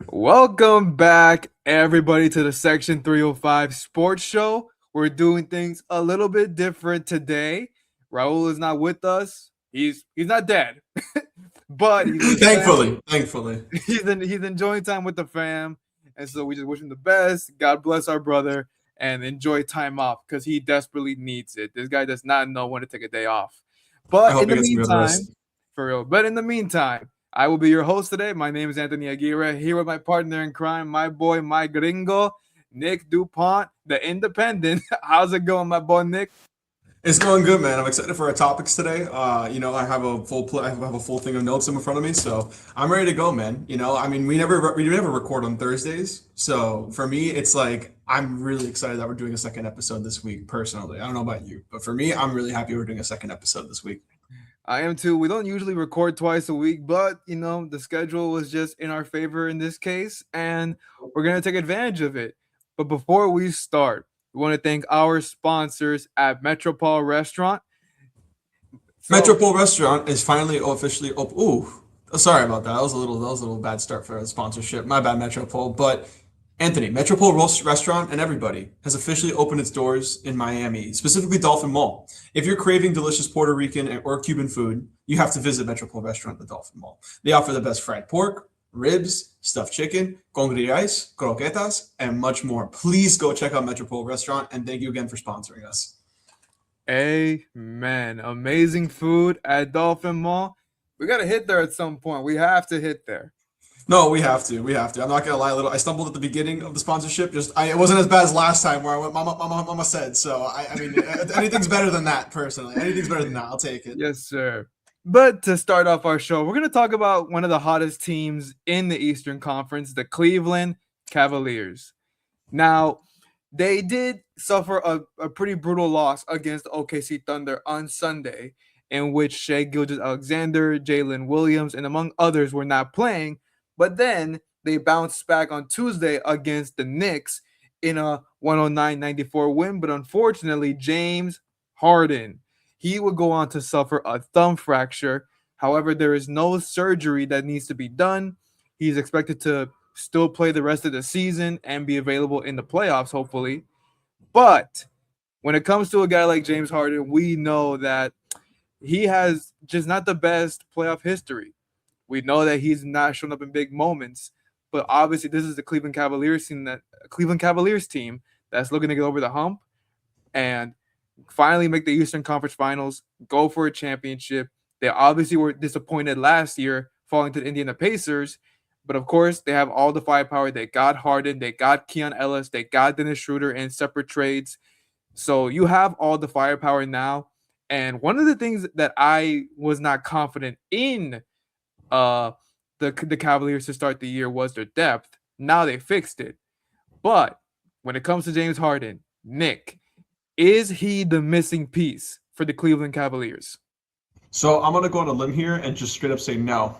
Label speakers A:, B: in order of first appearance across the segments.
A: Welcome back, everybody, to the Section 305 Sports Show. We're doing things a little bit different today. Raul is not with us. He's not dead, but he's with his family.
B: Thankfully.
A: He's enjoying time with the fam, and so we just wish him the best. God bless our brother, and enjoy time off because he desperately needs it. This guy does not know when to take a day off.
B: I
A: But in
B: hope
A: the
B: you get some good
A: meantime,
B: rest.
A: for real. But in the meantime, I will be your host today. My name is Anthony Aguirre, here with my partner in crime, my boy, my gringo, Nick DuPont, the independent. How's it going, my boy Nick?
B: It's going good, man. I'm excited for our topics today. I have I have a full thing of notes in front of me, so I'm ready to go, man. We never record on Thursdays, so for me, it's like I'm really excited that we're doing a second episode this week. Personally, I don't know about you, but for me, I'm really happy we're doing a second episode this week.
A: I am too. We don't usually record twice a week, but the schedule was just in our favor in this case, and we're gonna take advantage of it. But before we start, we want to thank our sponsors at Metropol Restaurant. So
B: Metropol Restaurant is finally officially open. Ooh, sorry about that. That was a little bad start for a sponsorship. My bad, Metropol. But Anthony, Restaurant and everybody has officially opened its doors in Miami, specifically Dolphin Mall. If you're craving delicious Puerto Rican or Cuban food, you have to visit Metropol Restaurant at the Dolphin Mall. They offer the best fried pork, ribs, stuffed chicken, congri rice, croquetas, and much more. Please go check out Metropol Restaurant, and thank you again for sponsoring us.
A: amen. Amazing food at Dolphin Mall. We gotta hit there at some point. We have to hit there.
B: No, we have to. We have to. I'm not gonna lie. I stumbled at the beginning of the sponsorship. It wasn't as bad as last time where I went, Mama said. So anything's better than that. Personally, anything's better than that. I'll take it.
A: Yes, sir. But to start off our show, we're going to talk about one of the hottest teams in the Eastern Conference, the Cleveland Cavaliers. Now, they did suffer a pretty brutal loss against OKC Thunder on Sunday, in which Shea Gilgeous-Alexander, Jalen Williams, and among others were not playing. But then they bounced back on Tuesday against the Knicks in a 109-94 win. But unfortunately, James Harden, he would go on to suffer a thumb fracture. However, there is no surgery that needs to be done. He's expected to still play the rest of the season and be available in the playoffs, hopefully. But when it comes to a guy like James Harden, we know that he has just not the best playoff history. We know that he's not shown up in big moments, but obviously this is the Cleveland Cavaliers team that's looking to get over the hump and finally make the Eastern Conference Finals, go for a championship. They obviously were disappointed last year, falling to the Indiana Pacers, but of course they have all the firepower. They got Harden, they got Keon Ellis, they got Dennis Schroeder in separate trades. So you have all the firepower now. And one of the things that I was not confident in uh the Cavaliers to start the year was their depth. Now they fixed it. But when it comes to James Harden, Nick, is he the missing piece for the Cleveland Cavaliers?
B: So I'm gonna go on a limb here and just straight up say no.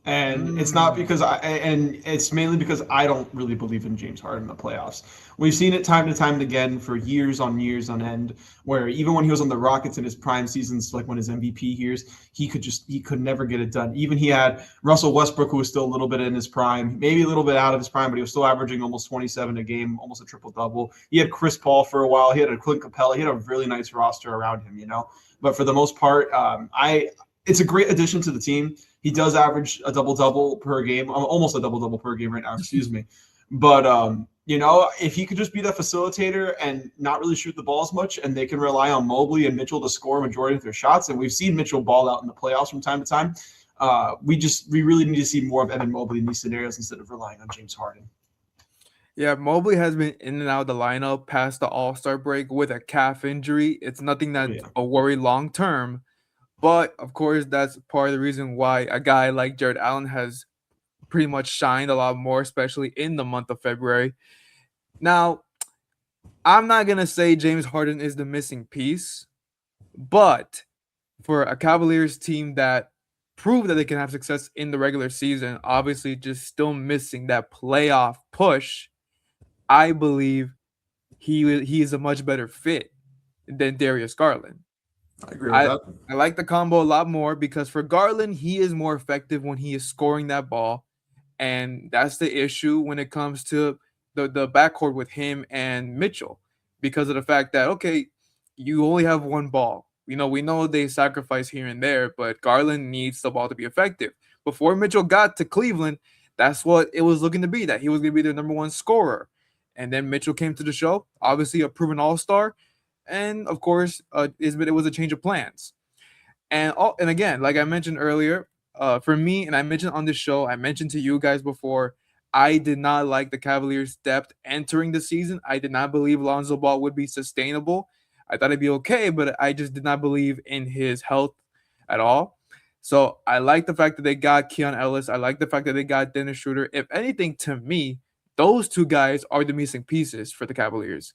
B: And it's not
A: Mm.
B: because and it's mainly because I don't really believe in James Harden in the playoffs. We've seen it time and time and again for years on end, where even when he was on the Rockets in his prime seasons, like when his MVP years, he could never get it done. Even he had Russell Westbrook, who was still a little bit in his prime, maybe a little bit out of his prime, but he was still averaging almost 27 a game, almost a triple double. He had Chris Paul for a while. He had a Clint Capella. He had a really nice roster around him, you know. But for the most part, I it's a great addition to the team. He does average a double double per game, almost a double double per game right now. Excuse me, but if he could just be that facilitator and not really shoot the ball as much, and they can rely on Mobley and Mitchell to score a majority of their shots, and we've seen Mitchell ball out in the playoffs from time to time. We really need to see more of Evan Mobley in these scenarios instead of relying on James Harden.
A: Yeah, Mobley has been in and out of the lineup past the All-Star break with a calf injury. It's nothing
B: Oh
A: that's
B: yeah.
A: a worry long term, but of course that's part of the reason why a guy like Jared Allen has pretty much shined a lot more, especially in the month of February. Now, I'm not gonna say James Harden is the missing piece, but for a Cavaliers team that proved that they can have success in the regular season, obviously just still missing that playoff push, I believe he is a much better fit than Darius Garland.
B: I agree with
A: I
B: that.
A: I like the combo a lot more because for Garland, he is more effective when he is scoring that ball. And that's the issue when it comes to the backcourt with him and Mitchell, because of the fact that, okay, you only have one ball. We know they sacrifice here and there, but Garland needs the ball to be effective. Before Mitchell got to Cleveland, that's what it was looking to be, that he was going to be their number one scorer. And then Mitchell came to the show, obviously a proven all-star, and of course, it was a change of plans. And again, like I mentioned earlier, for me, and I mentioned on this show, I mentioned to you guys before, I did not like the Cavaliers' depth entering the season. I did not believe Lonzo Ball would be sustainable. I thought it'd be okay, but I just did not believe in his health at all. So I like the fact that they got Keon Ellis. I like the fact that they got Dennis Schroeder. If anything, to me, those two guys are the missing pieces for the Cavaliers,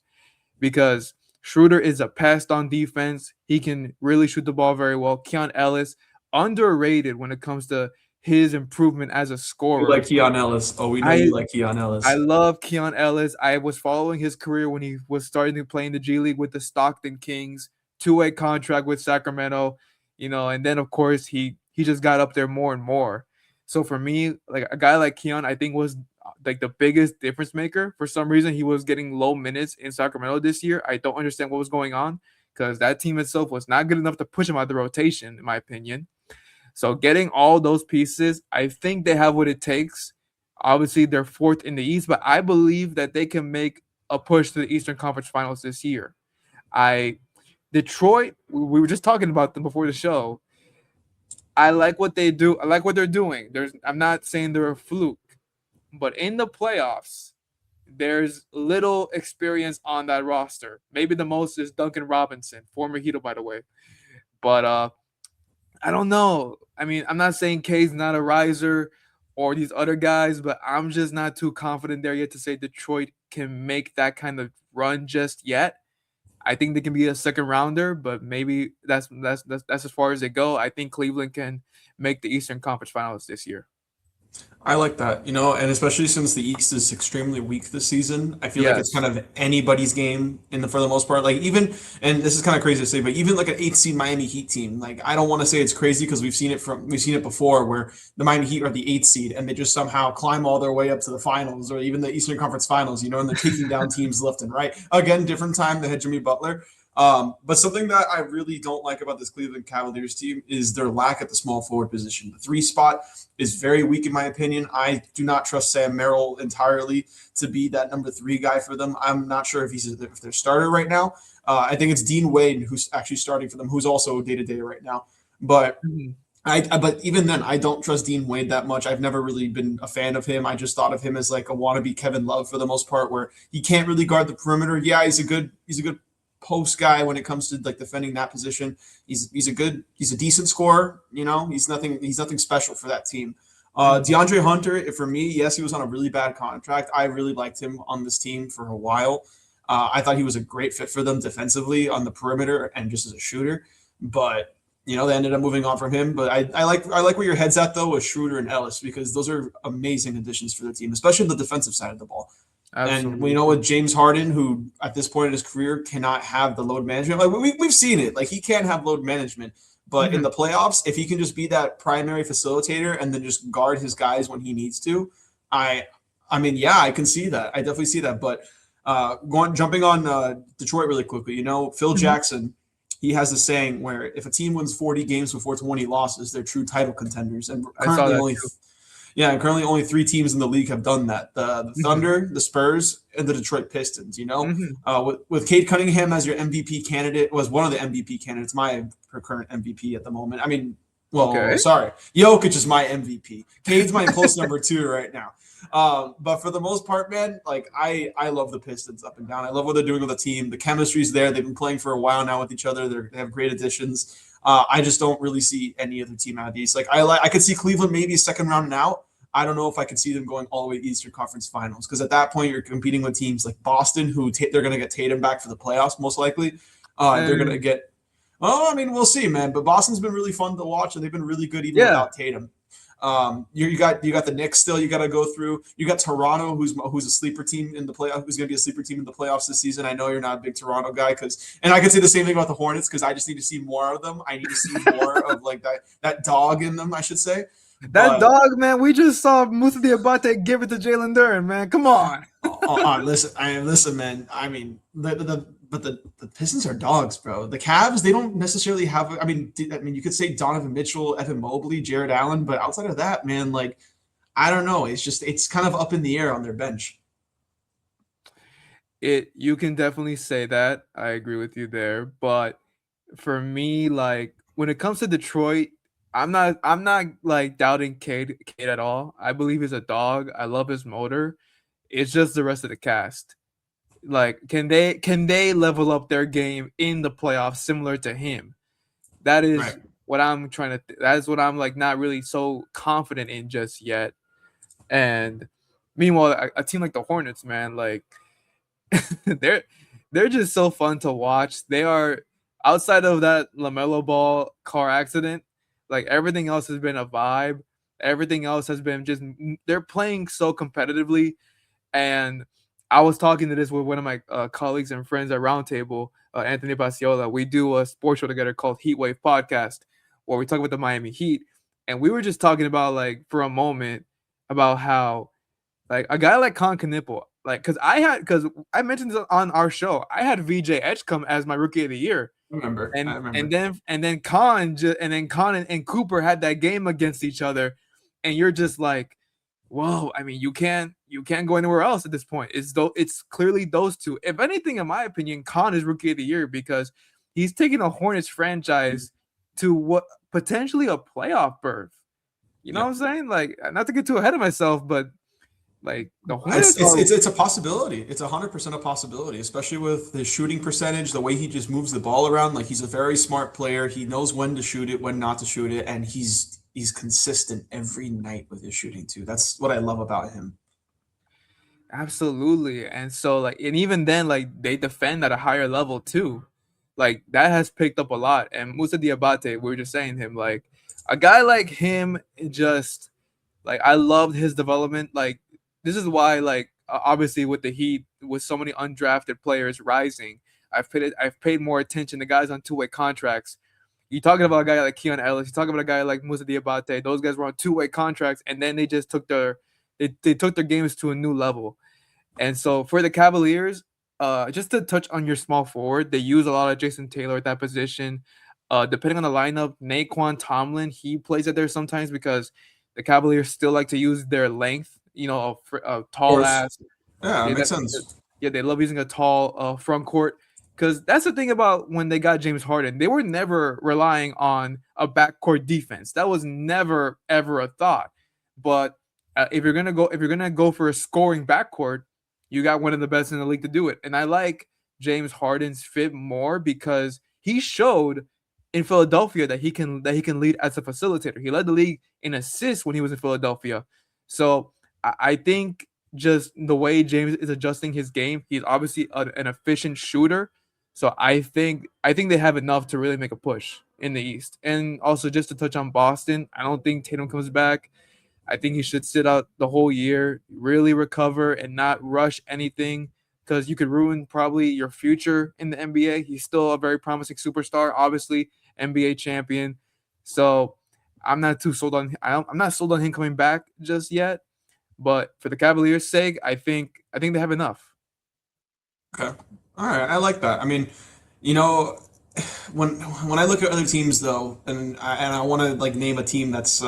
A: because Schroeder is a passed on defense. He can really shoot the ball very well. Keon Ellis, underrated when it comes to his improvement as a
B: You
A: scorer.
B: like Keon Ellis. Oh, we know you like Keon Ellis.
A: I love Keon Ellis. I was following his career when he was starting to play in the G League with the Stockton Kings, two-way contract with Sacramento, and then of course he just got up there more and more. So for me, like a guy like Keon, I think was like the biggest difference maker. For some reason, he was getting low minutes in Sacramento this year. I don't understand what was going on, because that team itself was not good enough to push him out of the rotation, in my opinion. So getting all those pieces, I think they have what it takes. Obviously, they're fourth in the East, but I believe that they can make a push to the Eastern Conference Finals this year. Detroit, we were just talking about them before the show. I like what they do. I like what they're doing. I'm not saying they're a fluke, but in the playoffs, there's little experience on that roster. Maybe the most is Duncan Robinson, former Heater, by the way. But I don't know. I mean, I'm not saying K's not a riser or these other guys, but I'm just not too confident there yet to say Detroit can make that kind of run just yet. I think they can be a second rounder, but maybe that's as far as they go. I think Cleveland can make the Eastern Conference Finals this year.
B: I like that, and especially since the East is extremely weak this season, I feel like it's
A: Yes.
B: kind of anybody's game for the most part. Like even, and this is kind of crazy to say, but even like an 8th seed Miami Heat team, like I don't want to say it's crazy because we've seen it before where the Miami Heat are the 8th seed and they just somehow climb all their way up to the finals or even the Eastern Conference Finals, and they're taking down teams left and right. Again, different time they had Jimmy Butler. But something that I really don't like about this Cleveland Cavaliers team is their lack at the small forward position. The 3 spot is very weak in my opinion. I do not trust Sam Merrill entirely to be that number 3 guy for them. I'm not sure if their starter right now. I think it's Dean Wade who's actually starting for them, who's also day-to-day right now. But but even then, I don't trust Dean Wade that much. I've never really been a fan of him. I just thought of him as like a wannabe Kevin Love for the most part, where he can't really guard the perimeter. Yeah, he's a good post guy when it comes to like defending that position. He's a decent scorer. He's nothing special for that team. DeAndre Hunter, for me, yes, he was on a really bad contract. I really liked him on this team for a while. I thought he was a great fit for them defensively on the perimeter and just as a shooter. But they ended up moving on from him. But I like where your head's at though with Schroeder and Ellis, because those are amazing additions for the team, especially the defensive side of the ball. Absolutely. And we know with James Harden, who at this point in his career cannot have the load management. Like we've seen it. Like he can't have load management. But in the playoffs, if he can just be that primary facilitator and then just guard his guys when he needs to, I can see that. I definitely see that. But jumping on Detroit really quickly, Phil Jackson, he has a saying where if a team wins 40 games before 20 losses, they're true title contenders. And currently only 3 teams in the league have done that. The Thunder, the Spurs, and the Detroit Pistons, with Cade Cunningham as your MVP candidate, was one of the MVP candidates, my current MVP at the moment. I mean, sorry. Jokic is my MVP. Cade's my close number 2 right now. But for the most part, man, like I love the Pistons up and down. I love what they're doing with the team. The chemistry's there. They've been playing for a while now with each other. They have great additions. I just don't really see any other team out of the East. Like I could see Cleveland maybe a second round and out. I don't know if I could see them going all the way to Eastern Conference Finals, because at that point you're competing with teams like Boston, who they're going to get Tatum back for the playoffs most likely. They're going to get. Oh, I mean, we'll see, man. But Boston's been really fun to watch, and they've been really good even without Tatum. You got the Knicks still. You got to go through. You got Toronto, who's a sleeper team in the playoffs. Who's going to be a sleeper team in the playoffs this season? I know you're not a big Toronto guy, and I could say the same thing about the Hornets, because I just need to see more of them. I need to see more of like that dog in them, I should say.
A: That
B: But
A: dog, man. We just saw Musa Diabate give it to Jalen Duren, man. Come on.
B: listen, man. I mean, the Pistons are dogs, bro. The Cavs, they don't necessarily have. I mean, you could say Donovan Mitchell, Evan Mobley, Jared Allen, but outside of that, man, like I don't know. It's kind of up in the air on their bench.
A: You can definitely say that. I agree with you there. But for me, like when it comes to Detroit, I'm not like doubting Cade at all. I believe he's a dog. I love his motor. It's just the rest of the cast. Like, can they level up their game in the playoffs similar to him? That
B: Right.
A: is what I'm trying to. That is what I'm like not really so confident in just yet. And meanwhile, a team like the Hornets, man, like they're they're just so fun to watch. They are outside of that LaMelo Ball car accident, like everything else has been a vibe. Everything else has been just they're playing so competitively. And I was talking to this with one of my colleagues and friends at Roundtable, Anthony Basiola. We do a sports show together called Heat Wave Podcast, where we talk about the Miami Heat. And we were just talking about like for a moment about how like a guy like Con Knipple, like because I mentioned this on our show, I had VJ Edgecombe as my rookie of the year,
B: I
A: and
B: remember.
A: Con and Cooper had that game against each other, and you're just like, whoa. I mean, you can't go anywhere else at this point. It's clearly those two. If anything, in my opinion, Con is rookie of the year because he's taking a Hornets franchise to what potentially a playoff berth. You know
B: Yeah.
A: what I'm saying? Like, not to get too ahead of myself, but like the
B: It's
A: Hornets
B: it's
A: are
B: it's, a possibility. It's 100% a possibility, especially with his shooting percentage, the way he just moves the ball around. Like he's a very smart player. He knows when to shoot it, when not to shoot it, and he's consistent every night with his shooting too. That's what I love about him.
A: absolutely. And so like and even then like they defend at a higher level too. Like that has picked up a lot. And Musa Diabate, we were just saying him like a guy like him just like I loved his development. Like this is why like obviously with the Heat with so many undrafted players rising, I've paid more attention to guys on two-way contracts. You talking about a guy like Keon Ellis, you talking about a guy like Musa Diabate. Those guys were on two-way contracts, and then they just they took their games to a new level. And so for the Cavaliers, just to touch on your small forward, they use a lot of Jason Taylor at that position. Depending on the lineup, Naquan Tomlin, he plays it there sometimes because the Cavaliers still like to use their length, a
B: Of
A: tall
B: course.
A: ass.
B: Yeah, it
A: Yeah,
B: makes sense.
A: yeah, they love using a tall front court because that's the thing about when they got James Harden. They were never relying on a backcourt defense. That was never ever a thought. But if you're gonna go for a scoring backcourt, you got one of the best in the league to do it. And I like James Harden's fit more because he showed in Philadelphia that he can lead as a facilitator. He led the league in assists when he was in Philadelphia. So I think just the way James is adjusting his game, he's obviously an efficient shooter. So I think they have enough to really make a push in the East. And also just to touch on Boston, I don't think Tatum comes back. I think he should sit out the whole year, really recover and not rush anything because you could ruin probably your future in the NBA. He's still a very promising superstar, obviously NBA champion. So I'm not too sold on I'm not sold on him coming back just yet. But for the Cavaliers' sake, I think they have enough.
B: Okay. All right. I like that. I mean, you know, when I look at other teams though, and I want to like name a team that's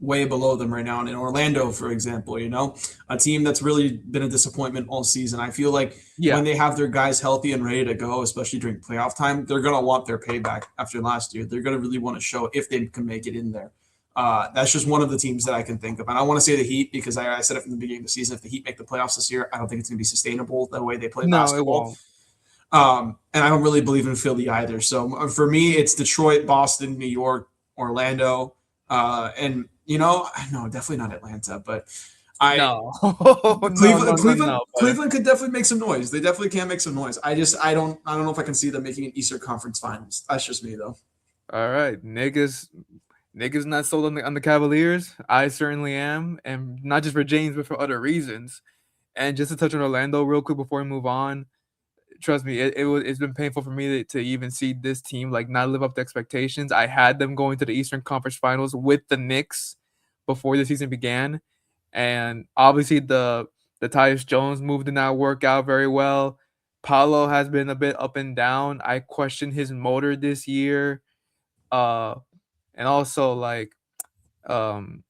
B: way below them right now, and in Orlando, for example, a team that's really been a disappointment all season. I feel like
A: Yeah.
B: when they have their guys healthy and ready to go, especially during playoff time, they're gonna want their payback after last year. They're gonna really want to show if they can make it in there. That's just one of the teams that I can think of, and I want to say the Heat because I said it from the beginning of the season. If the Heat make the playoffs this year, I don't think it's going to be sustainable the way they play
A: No, it
B: basketball.
A: won't.
B: And I don't really believe in Philly either. So for me, it's Detroit, Boston, New York, Orlando, and no, definitely not Atlanta. But I
A: No. No, no,
B: Cleveland,
A: no,
B: Cleveland,
A: no, brother.
B: Cleveland could definitely make some noise. They definitely can make some noise. I don't know if I can see them making an Eastern Conference Finals. That's just me though.
A: All right. Niggas not sold on the Cavaliers. I certainly am. And not just for James, but for other reasons. And just to touch on Orlando real quick before we move on, trust me, it's been painful for me to even see this team like not live up to expectations. I had them going to the Eastern Conference Finals with the Knicks, before the season began, and obviously the Tyus Jones move did not work out very well. Paulo has been a bit up and down. I question his motor this year. Uh, and also um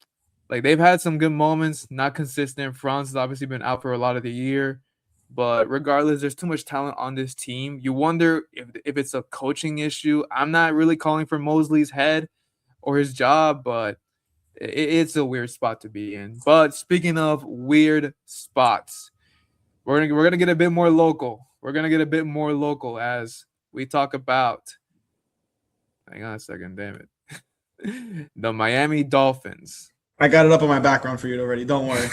A: like they've had some good moments, not consistent. Franz has obviously been out for a lot of the year, but regardless, there's too much talent on this team. You wonder if it's a coaching issue. I'm not really calling for Mosley's head or his job, but it's a weird spot to be in. But speaking of weird spots, we're gonna get a bit more local. We're gonna get a bit more local as we talk about. Hang on a second, damn it. The Miami Dolphins.
B: I got it up on my background for you already. Don't worry.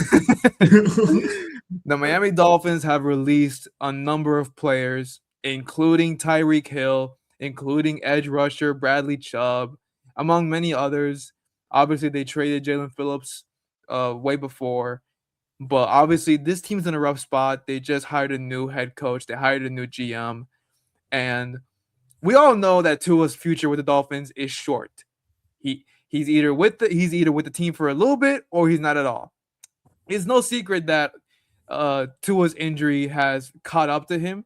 A: The Miami Dolphins have released a number of players, including Tyreek Hill, including edge rusher Bradley Chubb, among many others. Obviously, they traded Jalen Phillips way before, but obviously, this team's in a rough spot. They just hired a new head coach, they hired a new GM, and we all know that Tua's future with the Dolphins is short. He's either with the team for a little bit or he's not at all. It's no secret that Tua's injury has caught up to him.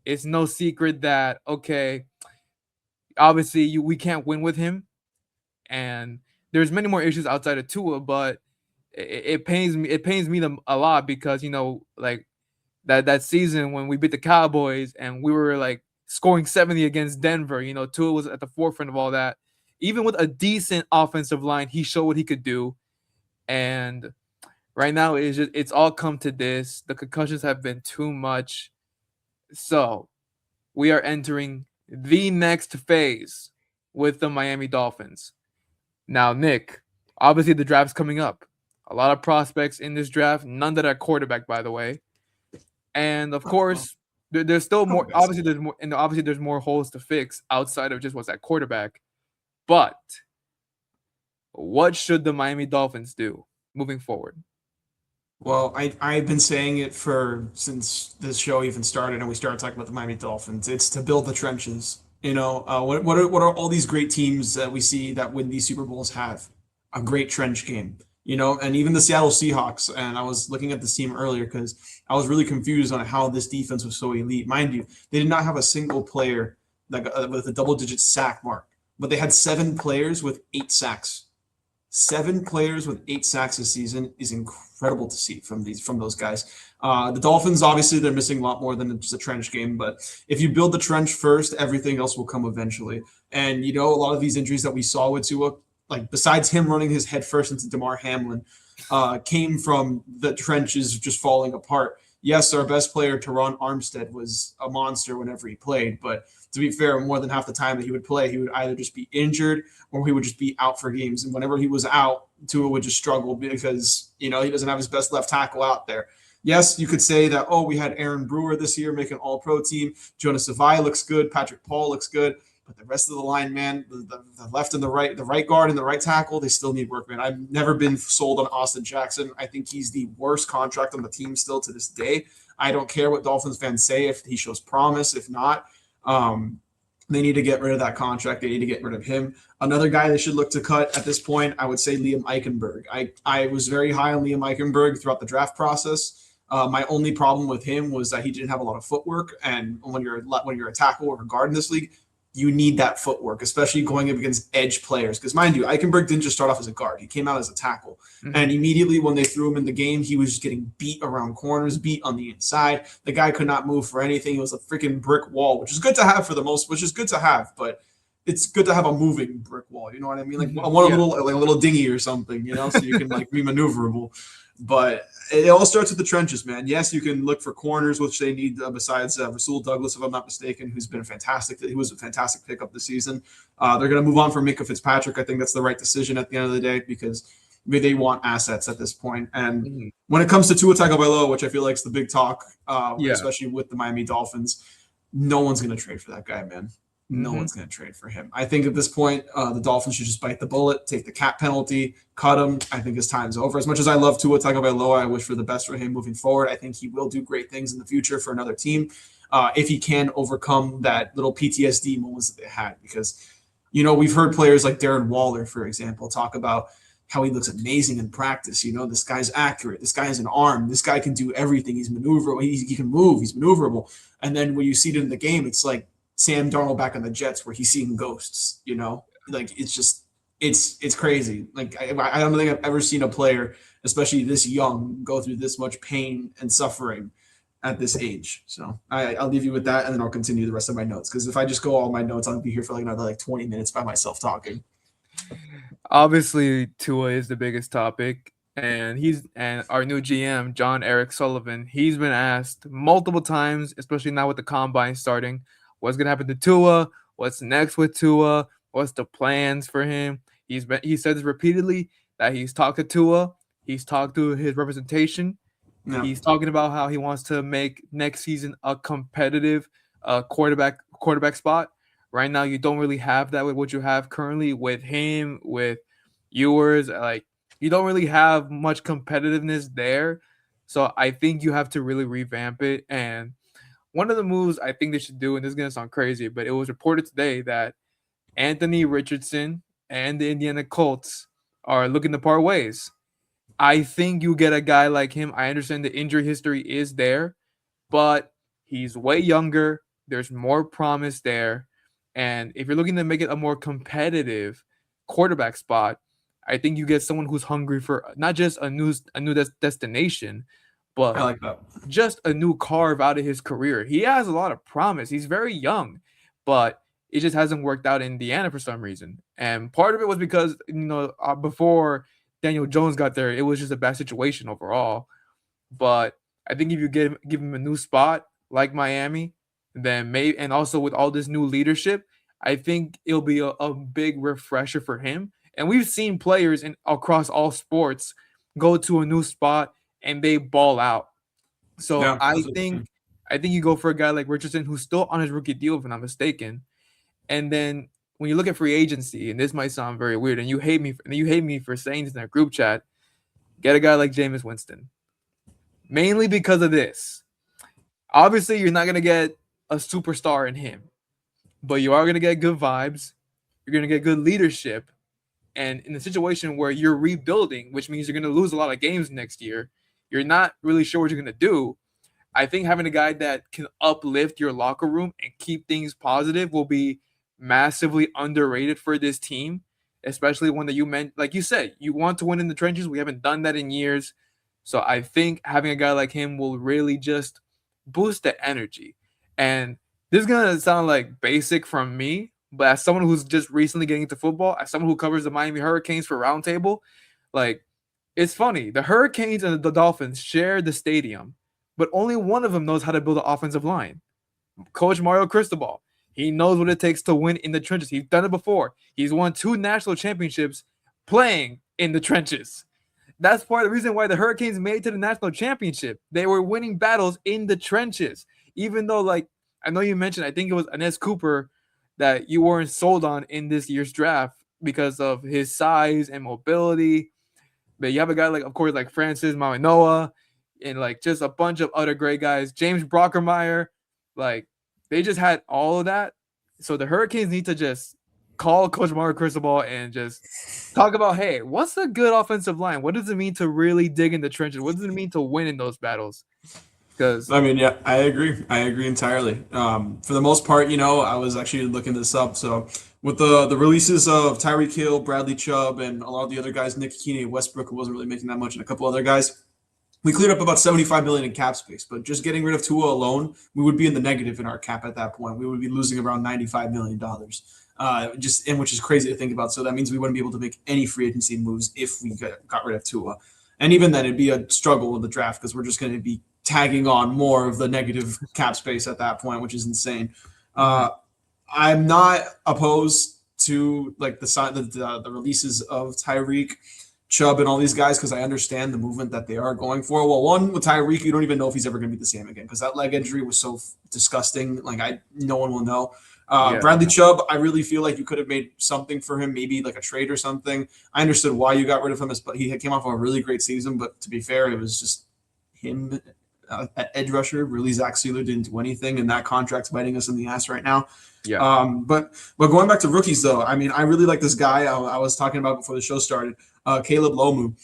A: It's no secret that okay, obviously we can't win with him, and there's many more issues outside of Tua, but it pains me. It pains me a lot because like that season when we beat the Cowboys and we were like scoring 70 against Denver. Tua was at the forefront of all that. Even with a decent offensive line, he showed what he could do. And right now, it's all come to this. The concussions have been too much. So we are entering the next phase with the Miami Dolphins. Now, Nick, obviously the draft's coming up. A lot of prospects in this draft, none that are quarterback, by the way. And of course, there's still more. Obviously, there's more holes to fix outside of just what's at quarterback. But what should the Miami Dolphins do moving forward?
B: Well, I've been saying it since this show even started and we started talking about the Miami Dolphins. It's to build the trenches. What are all these great teams that we see that win these Super Bowls have? A great trench game. And even the Seattle Seahawks. And I was looking at this team earlier because I was really confused on how this defense was so elite. Mind you, they did not have a single player with a double-digit sack mark, but they had 7 players with 8 sacks. 7 players with 8 sacks this season is incredible to see from those guys. The Dolphins, obviously, they're missing a lot more than just a trench game. But if you build the trench first, everything else will come eventually. And a lot of these injuries that we saw with Tua, like besides him running his head first into Damar Hamlin, came from the trenches just falling apart. Yes, our best player, Teron Armstead, was a monster whenever he played, but to be fair, more than half the time that he would play, he would either just be injured or he would just be out for games. And whenever he was out, Tua would just struggle because, he doesn't have his best left tackle out there. Yes, you could say that, we had Aaron Brewer this year making all-pro team. Jonas Savai looks good. Patrick Paul looks good. But the rest of the line, man, the left and the right guard and the right tackle, they still need work, man. I've never been sold on Austin Jackson. I think he's the worst contract on the team still to this day. I don't care what Dolphins fans say if he shows promise. If not, they need to get rid of that contract. They need to get rid of him. Another guy they should look to cut at this point, I would say Liam Eichenberg. I was very high on Liam Eichenberg throughout the draft process. My only problem with him was that he didn't have a lot of footwork. And when you're a tackle or a guard in this league, you need that footwork, especially going up against edge players. Because mind you, Eichenberg didn't just start off as a guard. He came out as a tackle. Mm-hmm. And immediately when they threw him in the game, he was just getting beat around corners, beat on the inside. The guy could not move for anything. It was a freaking brick wall, which is good to have but it's good to have a moving brick wall. You know what I mean? Like I want a little dinghy or something, so you can be maneuverable. But it all starts with the trenches, man. Yes, you can look for corners, which they need besides Rasul Douglas, if I'm not mistaken, who's been he was a fantastic pickup this season. They're going to move on from Minka Fitzpatrick. I think that's the right decision at the end of the day because they want assets at this point. And when it comes to Tua Tagovailoa, which I feel like is the big talk, especially with the Miami Dolphins, no one's going to trade for that guy, man. No one's going to trade for him. I think at this point, the Dolphins should just bite the bullet, take the cap penalty, cut him. I think his time's over. As much as I love Tua Tagovailoa, I wish for the best for him moving forward. I think he will do great things in the future for another team if he can overcome that little PTSD moments that they had. Because, we've heard players like Darren Waller, for example, talk about how he looks amazing in practice. This guy's accurate. This guy has an arm. This guy can do everything. He's maneuverable. He can move. He's maneuverable. And then when you see it in the game, it's like Sam Darnold back on the Jets where he's seeing ghosts, Like, it's crazy. Like, I don't think I've ever seen a player, especially this young, go through this much pain and suffering at this age. So I'll leave you with that, and then I'll continue the rest of my notes. Because if I just go all my notes, I'll be here for like another 20 minutes by myself talking.
A: Obviously, Tua is the biggest topic, and our new GM, John Eric Sullivan, he's been asked multiple times, especially now with the combine starting, what's gonna happen to Tua, what's next with Tua, what's the plans for him. He said this repeatedly that he's talked to Tua, he's talked to his representation. Yeah. He's talking about how he wants to make next season a competitive quarterback spot. Right now, you don't really have that with what you have currently with him, with Ewers. Like, you don't really have much competitiveness there. So I think you have to really revamp it. And one of the moves I think they should do, and this is going to sound crazy, but it was reported today that Anthony Richardson and the Indiana Colts are looking to part ways. I think you get a guy like him. I understand the injury history is there, but he's way younger. There's more promise there. And if you're looking to make it a more competitive quarterback spot, I think you get someone who's hungry for not just a new destination, but
B: I like that.
A: Just a new carve out of his career. He has a lot of promise. He's very young, but it just hasn't worked out in Indiana for some reason. And part of it was because, before Daniel Jones got there, it was just a bad situation overall. But I think if you give him a new spot like Miami, then maybe, and also with all this new leadership, I think it'll be a big refresher for him. And we've seen players across all sports go to a new spot and they ball out. So yeah, I think you go for a guy like Richardson, who's still on his rookie deal, if I'm not mistaken. And then when you look at free agency, and this might sound very weird, and you hate me for saying this in our group chat, get a guy like Jameis Winston. Mainly because of this. Obviously, you're not going to get a superstar in him, but you are going to get good vibes. You're going to get good leadership. And in a situation where you're rebuilding, which means you're going to lose a lot of games next year, you're not really sure what you're going to do. I think having a guy that can uplift your locker room and keep things positive will be massively underrated for this team, especially when like you said, you want to win in the trenches. We haven't done that in years. So I think having a guy like him will really just boost the energy. And this is going to sound like basic from me, but as someone who's just recently getting into football, as someone who covers the Miami Hurricanes for Roundtable, like, it's funny. The Hurricanes and the Dolphins share the stadium, but only one of them knows how to build an offensive line. Coach Mario Cristobal. He knows what it takes to win in the trenches. He's done it before. He's won 2 national championships playing in the trenches. That's part of the reason why the Hurricanes made it to the national championship. They were winning battles in the trenches. Even though, like, I know you mentioned, I think it was Anez Cooper that you weren't sold on in this year's draft because of his size and mobility. But you have a guy like, of course, like Francis Mauigoa and like just a bunch of other great guys. James Brockermeyer, like, they just had all of that. So the Hurricanes need to just call Coach Mario Cristobal and just talk about, hey, what's a good offensive line? What does it mean to really dig in the trenches? What does it mean to win in those battles? Because
B: I mean, yeah, I agree entirely. For the most part, I was actually looking this up. So with the releases of Tyreek Hill, Bradley Chubb, and a lot of the other guys, Nick Keeney, Westbrook, who wasn't really making that much, and a couple other guys, we cleared up about $75 million in cap space. But just getting rid of Tua alone, we would be in the negative in our cap at that point. We would be losing around $95 million. Which is crazy to think about. So that means we wouldn't be able to make any free agency moves if we got rid of Tua. And even then, it'd be a struggle with the draft because we're just going to be tagging on more of the negative cap space at that point, which is insane. I'm not opposed to like the releases of Tyreek, Chubb, and all these guys because I understand the movement that they are going for. Well, one with Tyreek, you don't even know if he's ever going to be the same again because that leg injury was so disgusting. Like no one will know. Bradley Chubb, I really feel like you could have made something for him, maybe like a trade or something. I understood why you got rid of him, but he came off of a really great season. But to be fair, it was just him at edge rusher. Really, Zach Sealer didn't do anything, and that contract's biting us in the ass right now.
A: Yeah.
B: But going back to rookies, though, I mean, I really like this guy I was talking about before the show started, Caleb Lomu.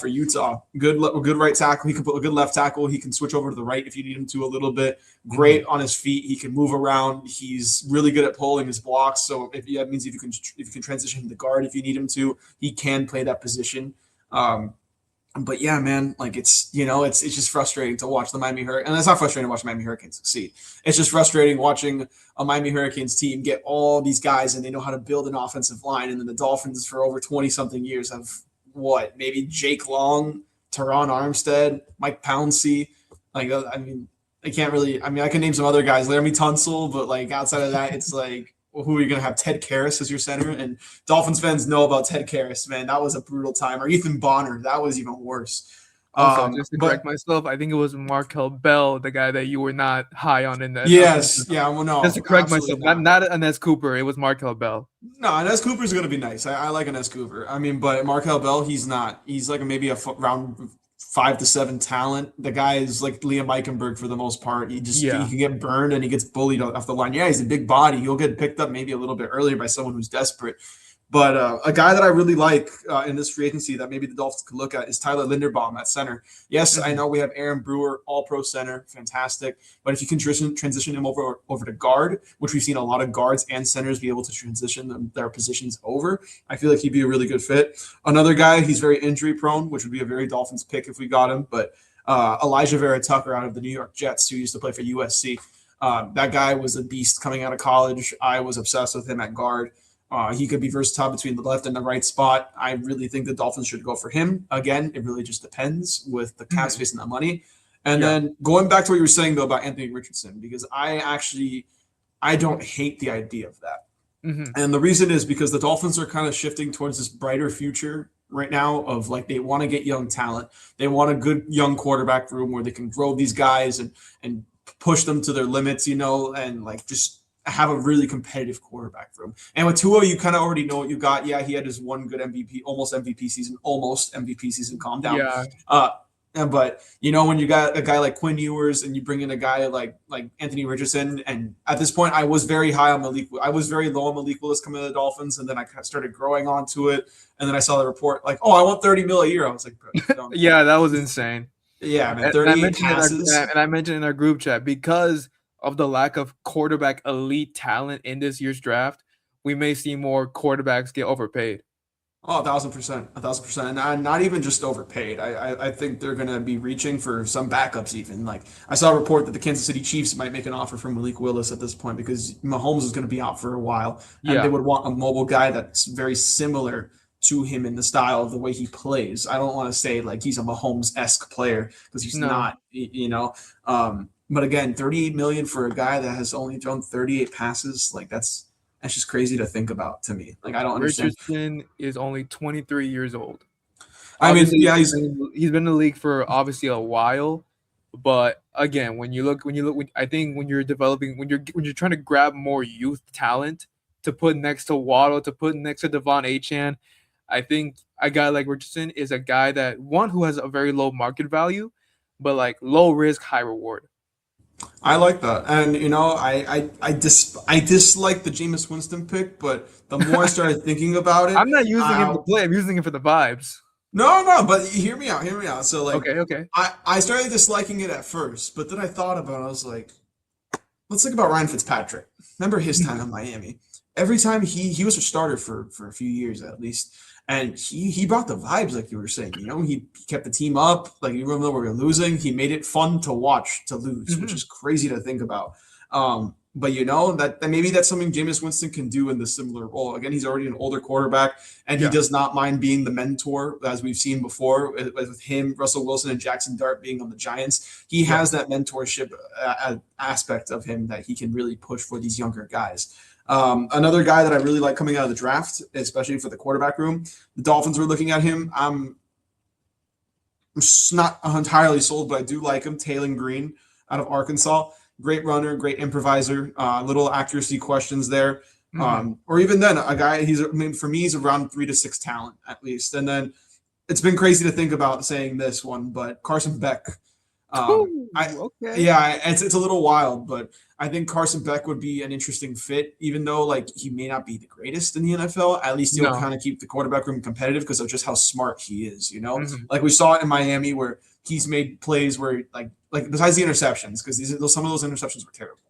B: For Utah, good right tackle. He can put a good left tackle. He can switch over to the right if you need him to a little bit. Great on his feet. He can move around. He's really good at pulling his blocks. So that means if you can transition him to guard if you need him to, he can play that position. But yeah, man, like it's just frustrating to watch the Miami Hurricanes. And it's not frustrating to watch the Miami Hurricanes succeed. It's just frustrating watching a Miami Hurricanes team get all these guys and they know how to build an offensive line. And then the Dolphins for over 20 something years have maybe Jake Long, Teron Armstead, Mike Pouncey. Like, I mean, I can't really, I mean, I can name some other guys, Laramie Tunsil, but like outside of that, it's like, well, who are you going to have? Ted Karras as your center? And Dolphins fans know about Ted Karras, man. That was a brutal time. Or Ethan Bonner. That was even worse.
A: Also, just to correct myself, I think it was Markel Bell, the guy that you were not high on in that.
B: Yes, yeah, well, no.
A: Just to correct myself, not Inez Cooper. It was Markel Bell.
B: No, Inez Cooper is going to be nice. I like Inez Cooper. I mean, but Markel Bell, he's not. He's like maybe a round 5 to 7 talent. The guy is like Liam Eichenberg for the most part. He can get burned and he gets bullied off the line. Yeah, he's a big body. He'll get picked up maybe a little bit earlier by someone who's desperate. But a guy that I really like in this free agency that maybe the Dolphins could look at is Tyler Linderbaum at center. Yes, I know we have Aaron Brewer, all-pro center, fantastic. But if you can transition him over to guard, which we've seen a lot of guards and centers be able to transition their positions over, I feel like he'd be a really good fit. Another guy, he's very injury-prone, which would be a very Dolphins pick if we got him. But Elijah Vera Tucker out of the New York Jets, who used to play for USC. That guy was a beast coming out of college. I was obsessed with him at guard. He could be versatile between the left and the right spot. I really think the Dolphins should go for him. Again, it really just depends with the cap space and the money. And then going back to what you were saying, though, about Anthony Richardson, because I don't hate the idea of that. And the reason is because the Dolphins are kind of shifting towards this brighter future right now of like they want to get young talent. They want a good young quarterback room where they can grow these guys and push them to their limits, and like just have a really competitive quarterback room. And with Tua, you kind of already know what you got. Yeah, he had his one good almost MVP season. Calm down.
A: Yeah.
B: But when you got a guy like Quinn Ewers and you bring in a guy like Anthony Richardson, and at this point I was very high on Malik. I was very low on Malik Willis coming to the Dolphins, and then I started growing onto it. And then I saw the report like, oh, I want $30 million a year. I was like, bro,
A: yeah, that was insane.
B: Yeah, man, 38 passes.
A: And I mentioned in our group chat, because of the lack of quarterback elite talent in this year's draft, we may see more quarterbacks get overpaid.
B: Oh, 1,000%. And not even just overpaid. I think they're going to be reaching for some backups even. Like I saw a report that the Kansas City Chiefs might make an offer for Malik Willis at this point because Mahomes is going to be out for a while. And they would want a mobile guy that's very similar to him in the style of the way he plays. I don't want to say like he's a Mahomes-esque player because he's not, But again, $38 million for a guy that has only thrown 38 passes, like that's just crazy to think about to me. Like I don't understand.
A: Richardson is only 23 years old.
B: I mean, yeah,
A: he's been in the league for obviously a while, but again, when I think when you're developing, when you're trying to grab more youth talent to put next to Waddle, to put next to Devon Achane, I think a guy like Richardson is a guy that who has a very low market value, but like low risk, high reward.
B: I like that, and I dislike the Jameis Winston pick, but the more I started thinking about it,
A: I'm not using him to play. I'm using him for the vibes.
B: No, but hear me out. So like,
A: okay.
B: I started disliking it at first, but then I thought about it. I was like, let's think about Ryan Fitzpatrick. Remember his time in Miami? Every time he was a starter for a few years at least. And he brought the vibes, like you were saying. He kept the team up. Like, even though we were losing, he made it fun to watch to lose, which is crazy to think about. But that maybe that's something Jameis Winston can do in the similar role. Again, he's already an older quarterback, and he does not mind being the mentor, as we've seen before with him, Russell Wilson, and Jackson Dart being on the Giants. He has that mentorship aspect of him that he can really push for these younger guys. Another guy that I really like coming out of the draft, especially for the quarterback room, the Dolphins were looking at him. I'm not entirely sold, but I do like him. Taylor Green out of Arkansas. Great runner, great improviser, little accuracy questions there. Or even then, a guy, for me, he's around 3 to 6 talent at least. And then it's been crazy to think about saying this one, but Carson Beck I
A: Okay.
B: yeah, it's a little wild, but I think Carson Beck would be an interesting fit, even though like he may not be the greatest in the NFL. At least he'll
A: No.
B: kind of keep the quarterback room competitive because of just how smart he is.
A: Hmm.
B: Like we saw it in Miami where he's made plays where like besides the interceptions, because some of those interceptions were terrible.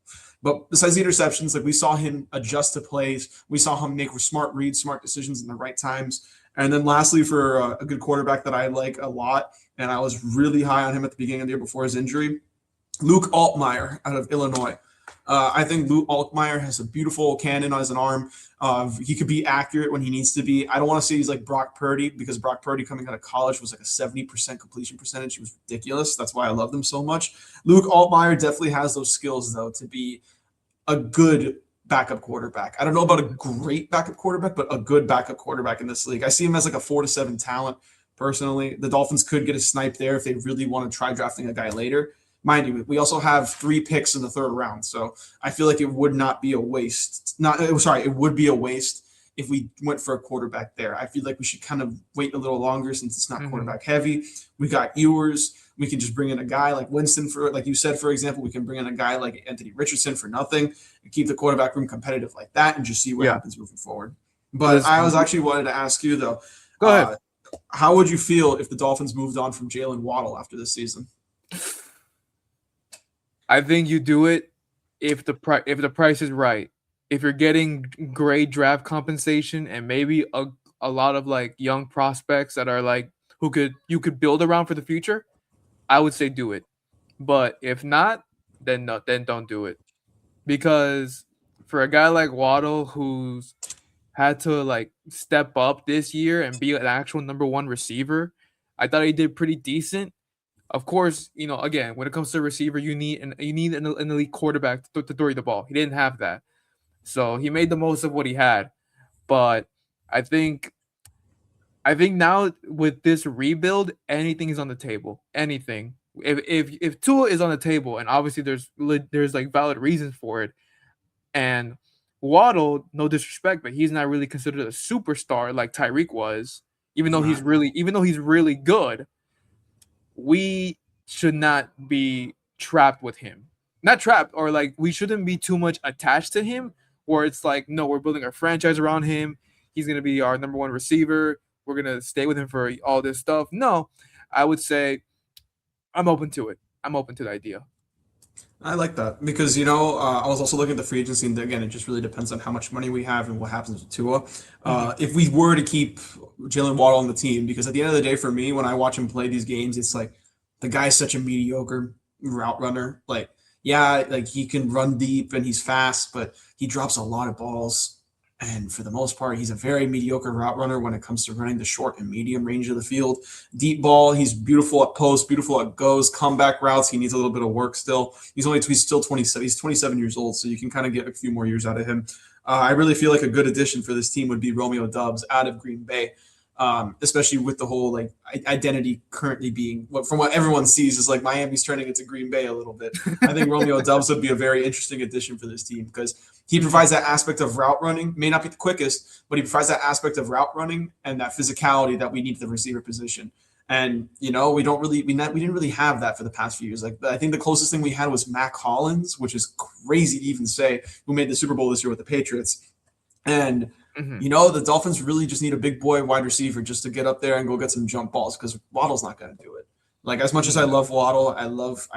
B: But besides the interceptions, like we saw him adjust to plays, we saw him make smart reads, smart decisions in the right times. And then lastly, for a good quarterback that I like a lot, and I was really high on him at the beginning of the year before his injury, Luke Altmaier out of Illinois. I think Luke Altmaier has a beautiful cannon as an arm. He could be accurate when he needs to be. I don't want to say he's like Brock Purdy because Brock Purdy coming out of college was like a 70% completion percentage. He was ridiculous. That's why I loved him so much. Luke Altmaier definitely has those skills, though, to be a good backup quarterback. I don't know about a great backup quarterback, but a good backup quarterback in this league. I see him as like a 4 to 7 talent personally. The Dolphins could get a snipe there if they really want to try drafting a guy later. Mind you, we also have 3 picks in the 3rd round, so I feel like it would not be a waste. It would be a waste if we went for a quarterback there. I feel like we should kind of wait a little longer since it's not quarterback heavy. We got Ewers. We can just bring in a guy like Winston for, like you said, for example, we can bring in a guy like Anthony Richardson for nothing and keep the quarterback room competitive like that and just see what happens moving forward. But I was actually wanted to ask you though,
A: Go ahead.
B: how would you feel if the Dolphins moved on from Jalen Waddle after this season?
A: I think you do it if the price is right. If you're getting great draft compensation and maybe a lot of like young prospects that are like you could build around for the future, I would say do it. But if not, then no, then don't do it. Because for a guy like Waddle who's had to like step up this year and be an actual number 1 receiver, I thought he did pretty decent. Of course, again, when it comes to a receiver, you need an elite quarterback to throw you the ball. He didn't have that, so he made the most of what he had. But I think now with this rebuild, anything is on the table. Anything. If Tua is on the table, and obviously there's like valid reasons for it, and Waddle, no disrespect, but he's not really considered a superstar like Tyreek was, even though he's really good. We should not be trapped with him. Not trapped, or like we shouldn't be too much attached to him, where it's like, no, we're building our franchise around him. He's going to be our number 1 receiver. We're going to stay with him for all this stuff. No, I would say I'm open to it. I'm open to the idea.
B: I like that because I was also looking at the free agency, and again, it just really depends on how much money we have and what happens with Tua. If we were to keep Jalen Waddle on the team, because at the end of the day, for me, when I watch him play these games, it's like the guy's such a mediocre route runner. Like, yeah, like he can run deep and he's fast, but he drops a lot of balls. And for the most part, he's a very mediocre route runner when it comes to running the short and medium range of the field. Deep ball, he's beautiful at post, beautiful at goes, comeback routes. He needs a little bit of work still. He's still 27. He's 27 years old, so you can kind of get a few more years out of him. I really feel like a good addition for this team would be Romeo Doubs out of Green Bay. Especially with the whole like identity currently being from what everyone sees is like Miami's turning into Green Bay a little bit. I think Romeo Doubs would be a very interesting addition for this team because he provides that aspect of route running. May not be the quickest, but he provides that aspect of route running and that physicality that we need at the receiver position. And we didn't really have that for the past few years. Like I think the closest thing we had was Mac Hollins, which is crazy to even say, who made the Super Bowl this year with the Patriots. And the Dolphins really just need a big boy wide receiver just to get up there and go get some jump balls because Waddle's not going to do it. Like as much as I love Waddle, I love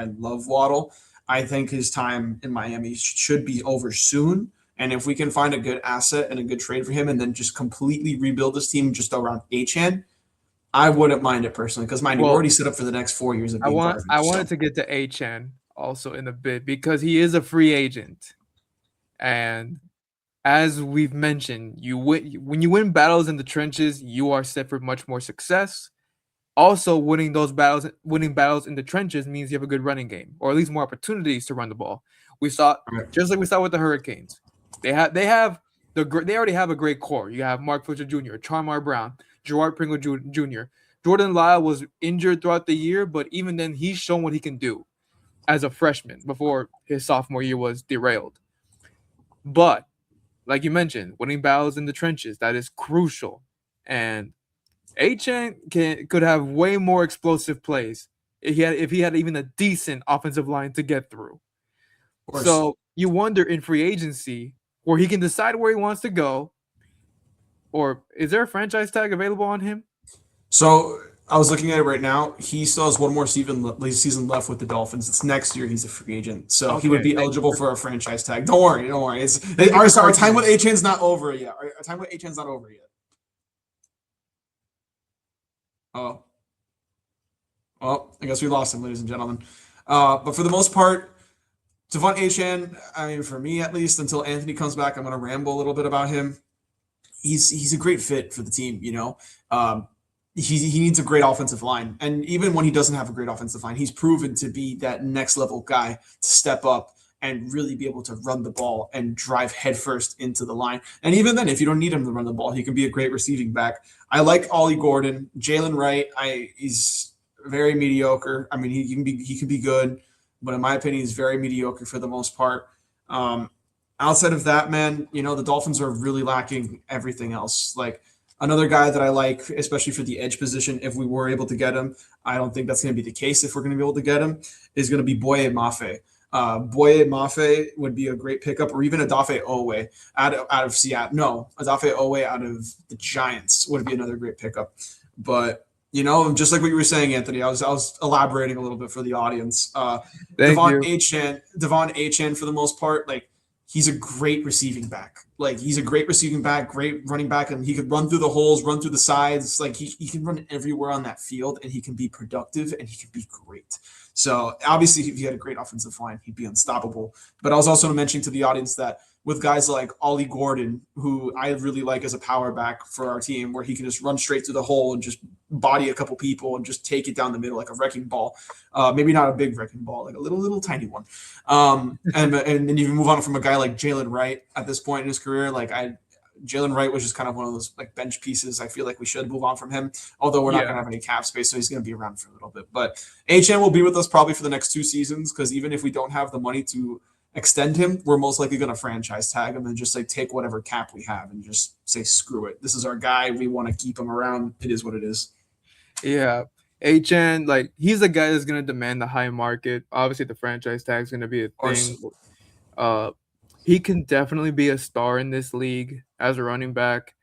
B: Waddle. I think his time in Miami should be over soon. And if we can find a good asset and a good trade for him and then just completely rebuild this team just around Achane, I wouldn't mind it personally because we're already set up for the next 4 years of being garbage.
A: I wanted to get to Achane also in a bit because he is a free agent. And as we've mentioned, when you win battles in the trenches, you are set for much more success. Also, winning battles in the trenches means you have a good running game, or at least more opportunities to run the ball. Just like we saw with the Hurricanes, they already have a great core. You have Mark Fletcher Jr., Charmar Brown, Gerard Pringle Jr. Jordan Lyle was injured throughout the year, but even then, he's shown what he can do as a freshman before his sophomore year was derailed. But like you mentioned, winning battles in the trenches, that is crucial. And Achane could have way more explosive plays if he had even a decent offensive line to get through.
B: Of course.
A: So you wonder in free agency where he can decide where he wants to go, or is there a franchise tag available on him?
B: So I was looking at it right now. He still has one more season left with the Dolphins. It's next year. He's a free agent, so he would
A: Okay,
B: be
A: thank
B: eligible
A: you.
B: for a franchise tag. Don't worry, don't worry.
A: Thank you for
B: Our time with
A: clarifying.
B: Achan's not over yet. Our time with Achan's not over yet. Oh, well, I guess we lost him, ladies and gentlemen. But for the most part, Devon Achan, I mean, for me at least, until Anthony comes back, I'm going to ramble a little bit about him. He's a great fit for the team, you know. He needs a great offensive line, and even when he doesn't have a great offensive line, he's proven to be that next level guy to step up and really be able to run the ball and drive headfirst into the line. And even then, if you don't need him to run the ball, he can be a great receiving back. I like Ollie Gordon, Jalen Wright. He's very mediocre. I mean, he can be good, but in my opinion, he's very mediocre for the most part. Um, Outside of that, man, you know, the Dolphins are really lacking everything else. Like another guy that I like, especially for the edge position, if we were able to get him, I don't think that's going to be the case if we're going to be able to get him, is going to be Boye Mafe. Boye Mafe would be a great pickup, or even Adafe Owe out of Seattle. No, Adafe Owe out of the Giants would be another great pickup. But you know, just like what you were saying, Anthony, I was elaborating a little bit for the audience.
A: Thank you.
B: Devon Achan, for the most part, like he's a great receiving back. Like he's a great receiving back, great running back, and he could run through the holes, run through the sides. Like he can run everywhere on that field, and he can be productive and he can be great. So obviously, if he had a great offensive line, he'd be unstoppable. But I was also mentioning to the audience that with guys like Ollie Gordon, who I really like as a power back for our team, where he can just run straight through the hole and just body a couple people and just take it down the middle like a wrecking ball. Maybe not a big wrecking ball, like a little tiny one. And then you move on from a guy like Jalen Wright at this point in his career. Jalen Wright was just kind of one of those like bench pieces. I feel like we should move on from him, although we're not going to have any cap space, so he's going to be around for a little bit. But HN will be with us probably for the next 2 seasons, because even if we don't have the money to extend him, we're most likely going to franchise tag him and just like take whatever cap we have and just say screw it. This is our guy. We want to keep him around. It is what it is.
A: Yeah. HN, like he's the guy that's gonna demand the high market. Obviously, the franchise tag is gonna be a thing. He can definitely be a star in this league as a running back.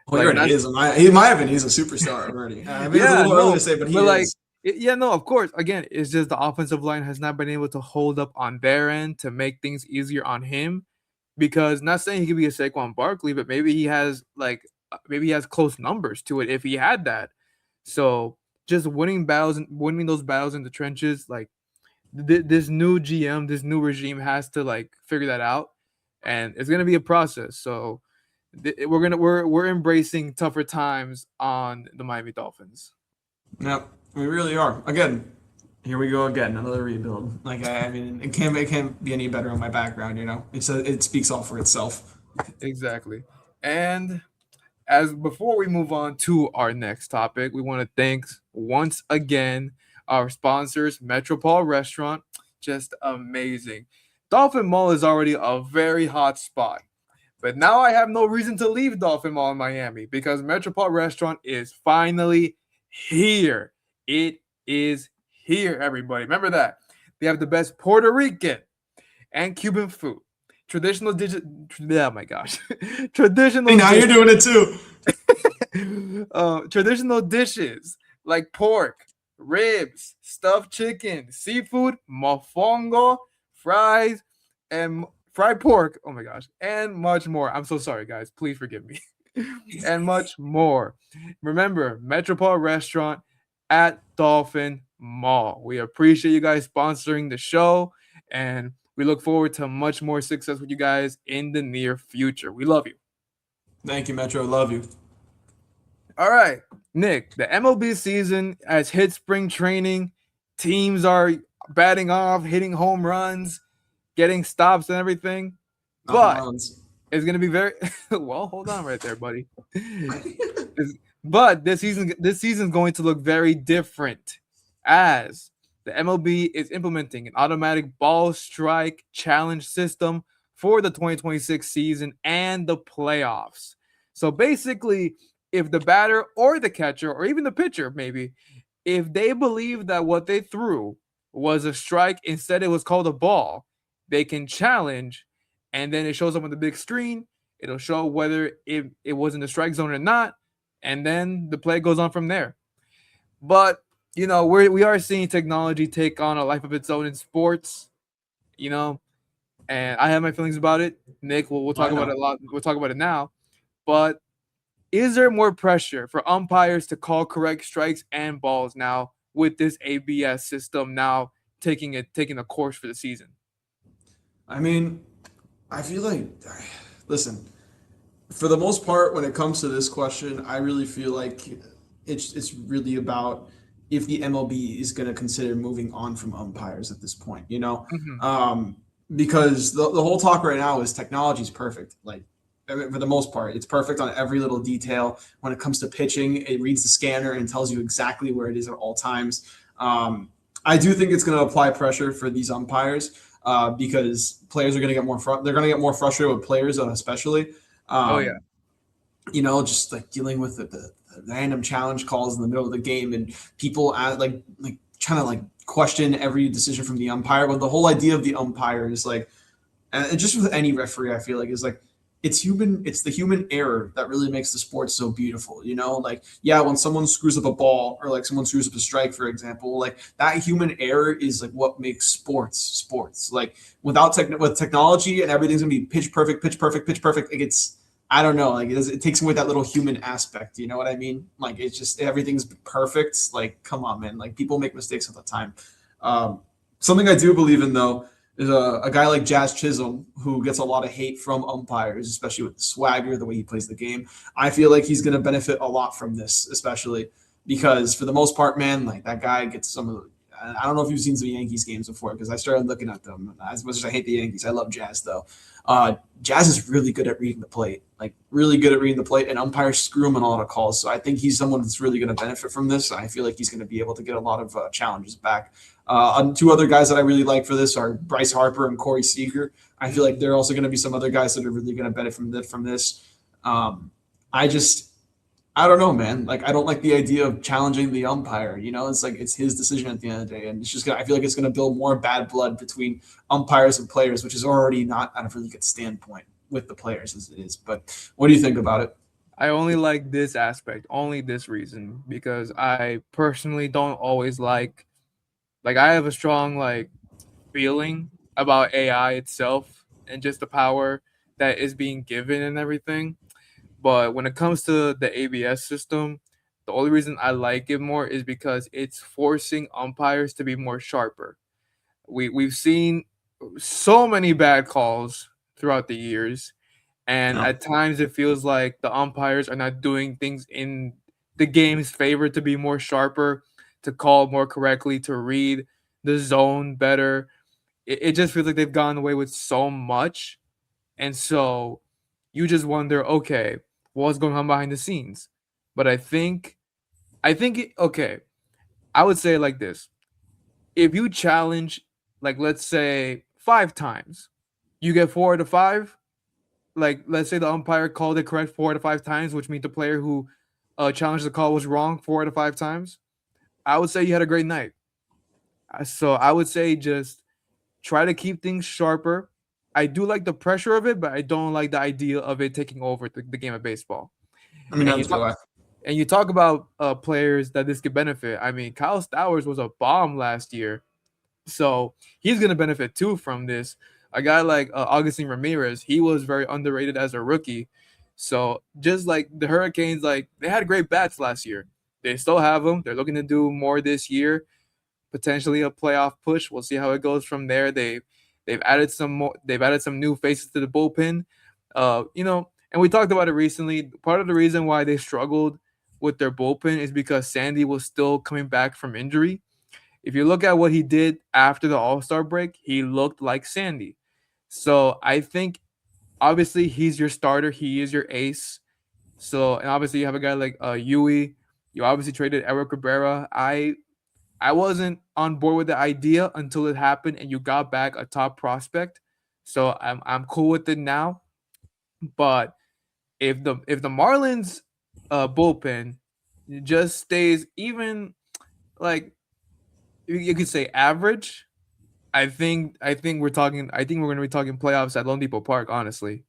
B: He already is. In my opinion, he's a superstar already. I mean, it's a little early to say, but he is.
A: No, of course. Again, it's just the offensive line has not been able to hold up on their end to make things easier on him. Because not saying he could be a Saquon Barkley, but maybe he has close numbers to it if he had that. So just winning those battles in the trenches, like this new GM, this new regime has to like figure that out, and it's gonna be a process. So we're embracing tougher times on the Miami Dolphins.
B: Yep, we really are. Again, here we go again, another rebuild. Like I mean, it can't be any better on my background. You know, it speaks all for itself.
A: Exactly, and as before we move on to our next topic, we want to thank once again our sponsors, Metropol Restaurant. Just amazing. Dolphin Mall is already a very hot spot, but now I have no reason to leave Dolphin Mall in Miami because Metropol Restaurant is finally here. It is here, everybody. Remember that. They have the best Puerto Rican and Cuban food. Traditional oh my gosh. Traditional
B: now you're doing it too.
A: Traditional dishes like pork, ribs, stuffed chicken, seafood, mofongo, fries, and fried pork. Oh my gosh, and much more. I'm so sorry, guys. Please forgive me. And much more. Remember, Metropol Restaurant at Dolphin Mall. We appreciate you guys sponsoring the show, and we look forward to much more success with you guys in the near future. We love you.
B: Thank you, Metro. Love you.
A: All right, Nick, the MLB season has hit spring training. Teams are batting off, hitting home runs, getting stops and everything. But it's going to be very well, hold on right there, buddy. But this season is going to look very different as the MLB is implementing an automatic ball strike challenge system for the 2026 season and the playoffs. So basically, if the batter or the catcher or even the pitcher maybe If they believe that what they threw was a strike, instead it was called a ball, they can challenge, and then it shows up on the big screen. It'll show whether it was in the strike zone or not, and then the play goes on from there. But we are seeing technology take on a life of its own in sports. You know, and I have my feelings about it. Nick, we'll talk
B: I
A: about it
B: know.
A: a lot. We'll talk about it now. But is there more pressure for umpires to call correct strikes and balls now with this ABS system now taking a course for the season?
B: I mean, I feel like, listen, for the most part, when it comes to this question, I really feel like it's really about if the MLB is going to consider moving on from umpires at this point,
A: Hmm.
B: um, because the whole talk right now is technology is perfect. Like, I mean, for the most part, it's perfect on every little detail. When it comes to pitching, it reads the scanner and tells you exactly where it is at all times. I do think it's going to apply pressure for these umpires because players are going to get more. They're going to get more frustrated with players, especially.
A: Oh yeah.
B: Um, just like dealing with the random challenge calls in the middle of the game and people like trying to like question every decision from the umpire. But the whole idea of the umpire is like, and just with any referee, I feel like is like it's human. It's the human error that really makes the sport so beautiful. Like yeah, when someone screws up a ball or like someone screws up a strike, for example, like that human error is like what makes sports. Like with technology and everything's gonna be pitch perfect, pitch perfect, pitch perfect. Like it's I don't know. Like it takes away that little human aspect. You know what I mean? Like it's just everything's perfect. Like come on, man. Like people make mistakes all the time. Um, Something I do believe in though is a guy like Jazz Chisholm who gets a lot of hate from umpires, especially with the swagger, the way he plays the game. I feel like he's going to benefit a lot from this, especially because for the most part, man, like that guy gets some of the. I don't know if you've seen some Yankees games before because I started looking at them. As much as I hate the Yankees, I love Jazz though. Jazz is really good at reading the plate, like really good at reading the plate, and umpires screw him in a lot of calls. So I think he's someone that's really going to benefit from this. I feel like he's going to be able to get a lot of challenges back. Two other guys that I really like for this are Bryce Harper and Corey Seager. I feel like
A: Hmm.
B: there are also going to be some other guys that are really going to benefit from this. I just I don't know, man. Like I don't like the idea of challenging the umpire. It's like it's his decision at the end of the day, and it's just I feel like it's gonna build more bad blood between umpires and players, which is already not at a really good standpoint with the players as it is. But what do you think about it?
A: I only like this aspect, only this reason, because I personally don't always like I have a strong feeling about AI itself and just the power that is being given and everything. But when it comes to the ABS system, the only reason I like it more is because it's forcing umpires to be more sharper. We've seen so many bad calls throughout the years, and
B: No.
A: at times it feels like the umpires are not doing things in the game's favor to be more sharper, to call more correctly, to read the zone better. It just feels like they've gone away with so much, and so you just wonder, okay, what's going on behind the scenes? But okay, I would say it like this: if you challenge, like let's say 5 times, you get 4 out of 5. Like let's say the umpire called it correct 4 out of 5 times, which means the player who challenged the call was wrong 4 out of 5 times. I would say you had a great night. So I would say just try to keep things sharper. I do like the pressure of it, but I don't like the idea of it taking over the game of baseball.
B: I mean,
A: And you
B: that's
A: talk
B: do I.
A: and you talk about players that this could benefit. I mean, Kyle Stowers was a bomb last year, so he's gonna benefit too from this. A guy like Augustine Ramirez, he was very underrated as a rookie. So just like the Hurricanes, like they had great bats last year. They still have them. They're looking to do more this year, potentially a playoff push. We'll see how it goes from there. They've added some more. They've added some new faces to the bullpen. And we talked about it recently. Part of the reason why they struggled with their bullpen is because Sandy was still coming back from injury. If you look at what he did after the All Star break, he looked like Sandy. So I think obviously he's your starter. He is your ace. So and obviously you have a guy like Yui. You obviously traded Eric Rivera. I wasn't on board with the idea until it happened and you got back a top prospect. So I'm cool with it now. But if the Marlins bullpen just stays even like you could say average. I think we're going to be talking playoffs at Lone Depot Park. Honestly,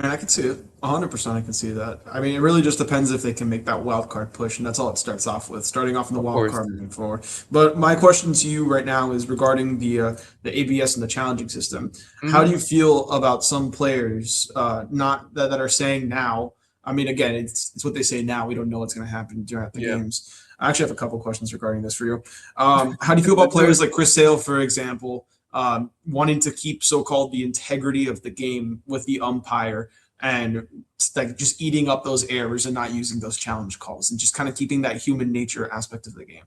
B: Man, I can see it. 100% I can see that. I mean, it really just depends if they can make that wild card push, and that's all it starts off with, starting off in the
A: of
B: wild
A: course.
B: card moving forward. But my question to you right now is regarding the ABS and the challenging system. How do
A: Hmm.
B: you feel about some players not that are saying now? I mean, again, it's what they say now. We don't know what's going to happen during the
A: Yeah,
B: games. I actually have a couple questions regarding this for you. How do you feel about
A: let's do
B: players
A: it.
B: like Chris Sale, for example, wanting to keep so-called the integrity of the game with the umpire? And like just eating up those errors and not using those challenge calls and just kind of keeping that human nature aspect of the game.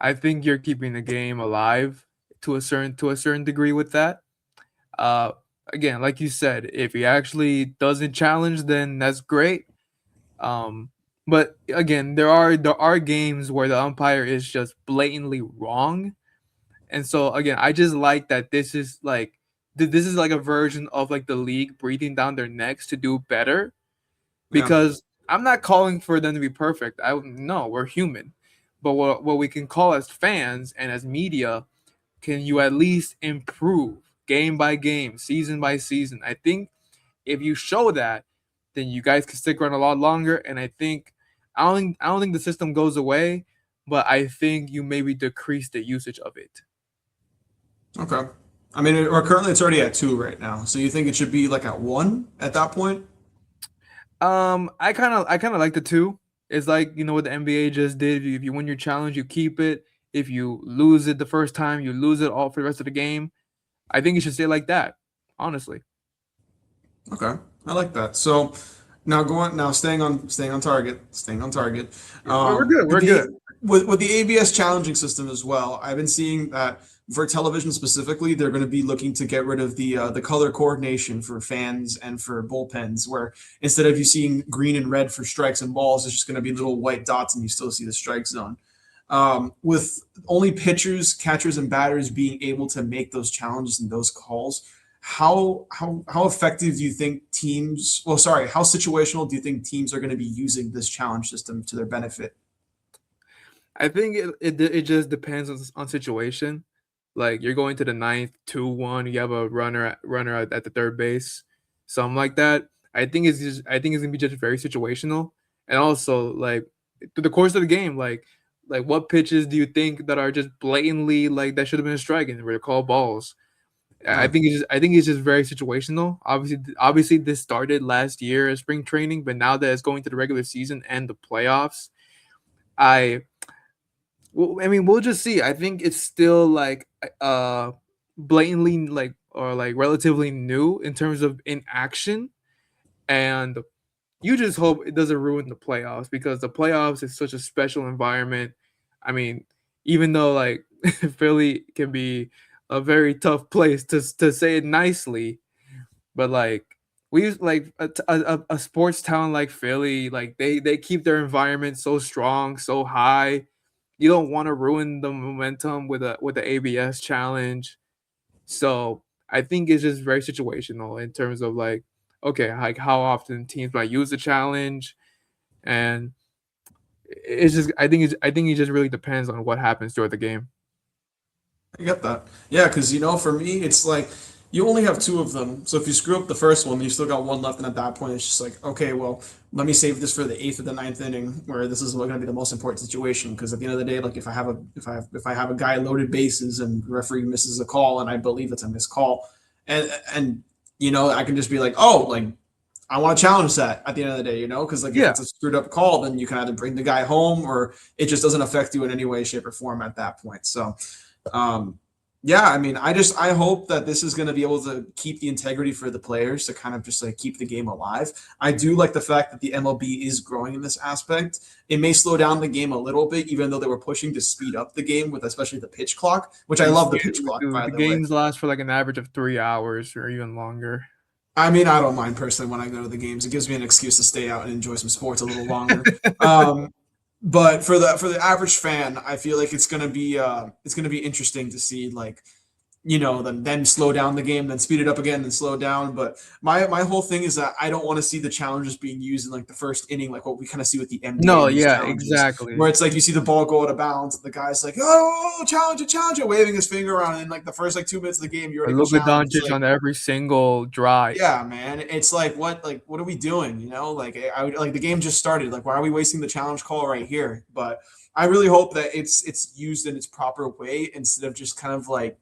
A: I think you're keeping the game alive to a certain degree with that. Uh, Again, like you said, if he actually doesn't challenge, then that's great. Um, but again, there are games where the umpire is just blatantly wrong, and so again, I just like that this is like a version of like the league breathing down their necks to do better,
B: Yeah.
A: because I'm not calling for them to be perfect. I No, we're human, but what we can call as fans and as media, can you at least improve game by game, season by season? I think if you show that, then you guys can stick around a lot longer. And I don't think the system goes away, but I think you maybe decrease the usage of it.
B: Okay. I mean, or currently it's already at 2 right now. So you think it should be like at 1 at that point?
A: I kind of like the two. It's like, you know what the NBA just did. If you win your challenge, you keep it. If you lose it the first time, you lose it all for the rest of the game. I think it should stay like that. Honestly,
B: Okay. I like that. So now staying on target.
A: we're good.
B: With
A: We're
B: the
A: good.
B: with the ABS challenging system as well, I've been seeing that for television specifically, they're going to be looking to get rid of the color coordination for fans and for bullpens, where instead of you seeing green and red for strikes and balls, it's just going to be little white dots, and you still see the strike zone. With only pitchers, catchers, and batters being able to make those challenges and those calls, how effective do you think teams? Well, sorry, how situational do you think teams are going to be using this challenge system to their benefit?
A: I think it just depends on situation. Like you're going to the ninth, 2-1. You have a runner at the third base, something like that. I think it's gonna be just very situational, and also like through the course of the game, like what pitches do you think that are just blatantly like that should have been a strike and were called balls?
B: Yeah.
A: I think it's just very situational. Obviously this started last year as spring training, but now that it's going to the regular season and the playoffs, I I mean, we'll just see. I think it's still like blatantly like or like relatively new in terms of in action, and you just hope it doesn't ruin the playoffs, because the playoffs is such a special environment. I mean, even though like Philly can be a very tough place to say it nicely, but like like a sports town like Philly, like they keep their environment so strong, so high. You don't want to ruin the momentum with the ABS challenge. So I think it's just very situational in terms of like, okay, like how often teams might use the challenge, and it's just I think it just really depends on what happens throughout the game.
B: I get that. Yeah, because for me, it's like you only have 2 of them. So if you screw up the first one, you still got one left, and at that point, it's just like, okay, well, let me save this for the 8th or the ninth inning, where this is going to be the most important situation. Because at the end of the day, like if I have a guy loaded bases and the referee misses a call, and I believe it's a missed call, and I can just be like, oh, like I want to challenge that at the end of the day, because like if
A: Yeah,
B: it's a screwed up call, then you can either bring the guy home or it just doesn't affect you in any way, shape, or form at that point. So. Um, yeah, I mean, I hope that this is going to be able to keep the integrity for the players to kind of just like keep the game alive. I do like the fact that the MLB is growing in this aspect. It may slow down the game a little bit, even though they were pushing to speed up the game with especially the pitch clock, which I love the pitch clock, by
A: the
B: the way.
A: games last for like an average of 3 hours or even longer.
B: I mean, I don't mind personally when I go to the games. It gives me an excuse to stay out and enjoy some sports a little longer. Um, but for the average fan, I feel like it's gonna be interesting to see like then slow down the game, then speed it up again, then slow down. But my whole thing is that I don't want to see the challenges being used in like the first inning, like what we kind of see with the NBA
A: No,
B: and these
A: yeah,
B: challenges, where
A: exactly.
B: it's like you see the ball go out of bounds, and the guy's like, "Oh, challenge it," waving his finger around, and in like the first like 2 minutes of the game, you
A: Or
B: already been
A: Luka
B: challenged. It's
A: Doncic
B: like,
A: on every single drive.
B: yeah, man, it's like what are we doing? Like like the game just started. Like, why are we wasting the challenge call right here? But I really hope that it's used in its proper way instead of just kind of like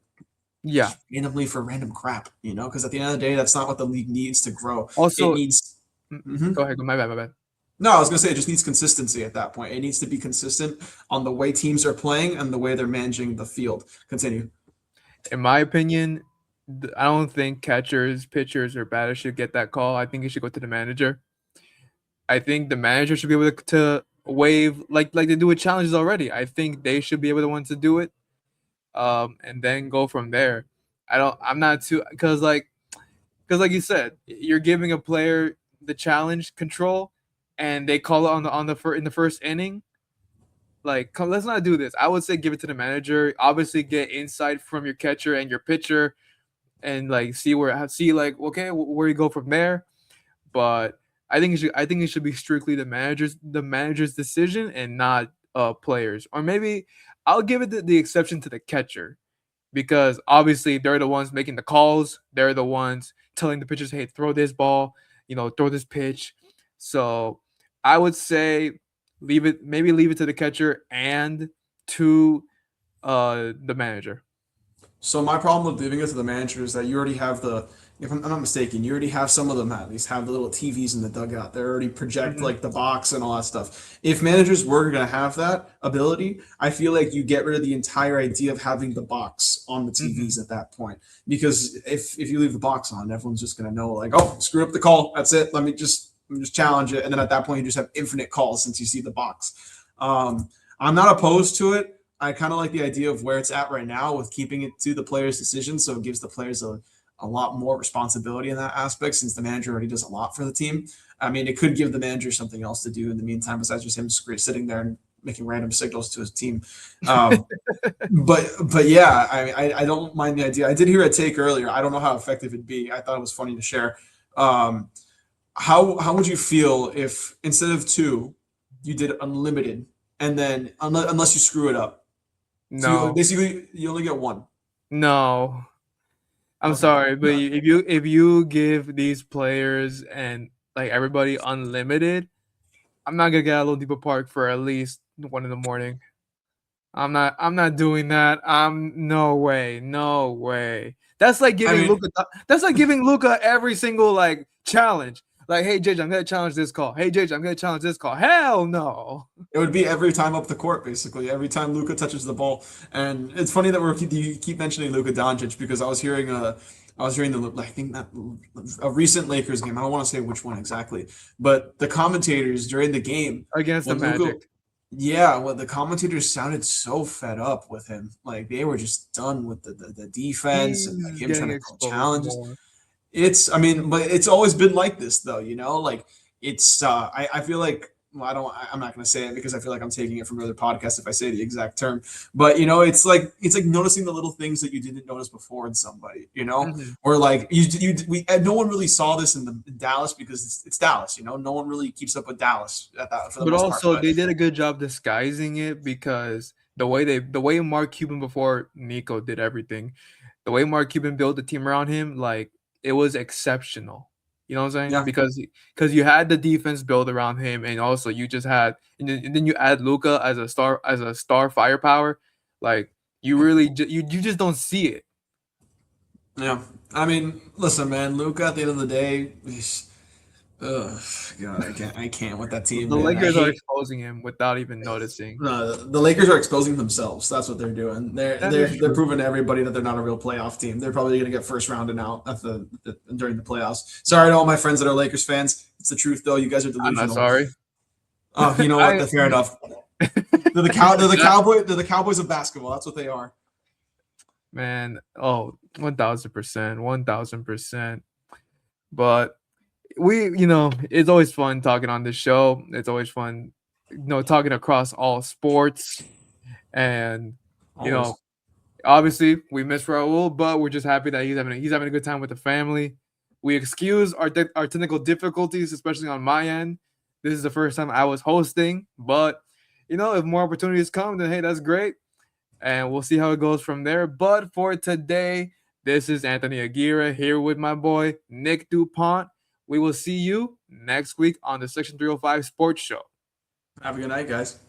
A: Yeah.
B: just randomly for random crap, because at the end of the day, that's not what the league needs to grow. It
A: Also,
B: needs.
A: go
B: Mhm.
A: ahead. My bad. My bad.
B: No, I was gonna say it just needs consistency at that point. It needs to be consistent on the way teams are playing and the way they're managing the field. Continue.
A: In my opinion, I don't think catchers, pitchers, or batters should get that call. I think it should go to the manager. I think the manager should be able to waive like they do with challenges already. I think they should be able to want to do it, and then go from there. I'm not too because like you said, you're giving a player the challenge control, and they call it in the first inning. Like, let's not do this. I would say give it to the manager. Obviously, get insight from your catcher and your pitcher, and like see like okay where you go from there. But I think it should be strictly the manager's decision and not players. Or maybe I'll give it the exception to the catcher because obviously they're the ones making the calls. They're the ones telling the pitchers, "Hey, throw this ball, throw this pitch." So I would say leave it to the catcher and to the manager.
B: So my problem with leaving it to the manager is that you already have if I'm not mistaken, you already have some of them at least have the little TVs in the dugout. They already project
A: Mhm.
B: like the box and all that stuff. If managers were going to have that ability, I feel like you get rid of the entire idea of having the box on the
A: Mhm.
B: TVs at that point. Because if you leave the box on, everyone's just going to know like, oh, screw up the call. That's it. Let me just challenge it. And then at that point, you just have infinite calls since you see the box. I'm not opposed to it. I kind of like the idea of where it's at right now with keeping it to the player's decision. So it gives the players a lot more responsibility in that aspect since the manager already does a lot for the team. I mean, it could give the manager something else to do in the meantime besides just him sitting there and making random signals to his team. Um, but yeah, I don't mind the idea. I did hear a take earlier. I don't know how effective it'd be. I thought it was funny to share. Um, how would you feel if instead of two, you did unlimited, and then unless you screw it up, so
A: No,
B: you only get one.
A: no. I'm
B: Okay.
A: sorry, but
B: No.
A: if you give these players and like everybody unlimited, I'm not gonna get out of Deeper Park for at least 1 in the morning. I'm not doing that. No way, no way. That's like
B: I
A: giving
B: mean,
A: Luca. That's like giving Luca every single like challenge. Like, hey JJ, I'm gonna challenge this call. Hey JJ, I'm gonna challenge this call. Hell no.
B: it would be every time up the court, basically. Every time Luka touches the ball, and it's funny that you keep mentioning Luka Doncic because I was hearing I think that a recent Lakers game. I don't want to say which one exactly, but the commentators during the game
A: Against the
B: when Luka,
A: Magic.
B: yeah, well, the commentators sounded so fed up with him. Like they were just done with the defense and like
A: He's
B: him
A: getting
B: trying to call
A: exposed
B: challenges.
A: more.
B: I mean, but it's always been like this though, like I feel like, well, I'm not going to say it because I feel like I'm taking it from another podcast if I say the exact term, but it's like noticing the little things that you didn't notice before in somebody,
A: Mhm.
B: or like no one really saw this in Dallas because it's Dallas, no one really keeps up with Dallas at that for the
A: But
B: most part,
A: also
B: but
A: they did a good job disguising it because the way Mark Cuban before Nico did everything, the way Mark Cuban built the team around him, like it was exceptional. You know what I'm saying?
B: yeah.
A: Because you had the defense built around him, and also you just had and then you add Luca as a star firepower, like you just don't see it.
B: Yeah, I mean, listen, man, Luca. At the end of the day, ugh, God, I can't with that team,
A: The
B: man. I
A: Lakers are
B: hate.
A: exposing him without even noticing.
B: No, the Lakers are exposing themselves. That's what they're doing. They're
A: That
B: they're
A: is
B: they're
A: true.
B: proving to everybody that they're not a real playoff team. They're probably going to get first round and out during the playoffs. Sorry to all my friends that are Lakers fans. It's the truth, though. You guys are
A: I'm not
B: delusional.
A: sorry.
B: Oh, you know what?
A: I
B: That's fair enough. They're the They're the Cowboys of basketball. That's what they are.
A: Man, oh, 1000%, 1000%. But it's always fun talking on this show. It's always fun, talking across all sports. And, you know,
B: Always.
A: Obviously, we miss Raul, but we're just happy that he's having a good time with the family. We excuse our technical difficulties, especially on my end. This is the first time I was hosting, but if more opportunities come, then hey, that's great, and we'll see how it goes from there. But for today, this is Anthony Aguirre here with my boy Nick DuPont. We will see you next week on the Section 305 Sports Show.
C: Have a good night, guys.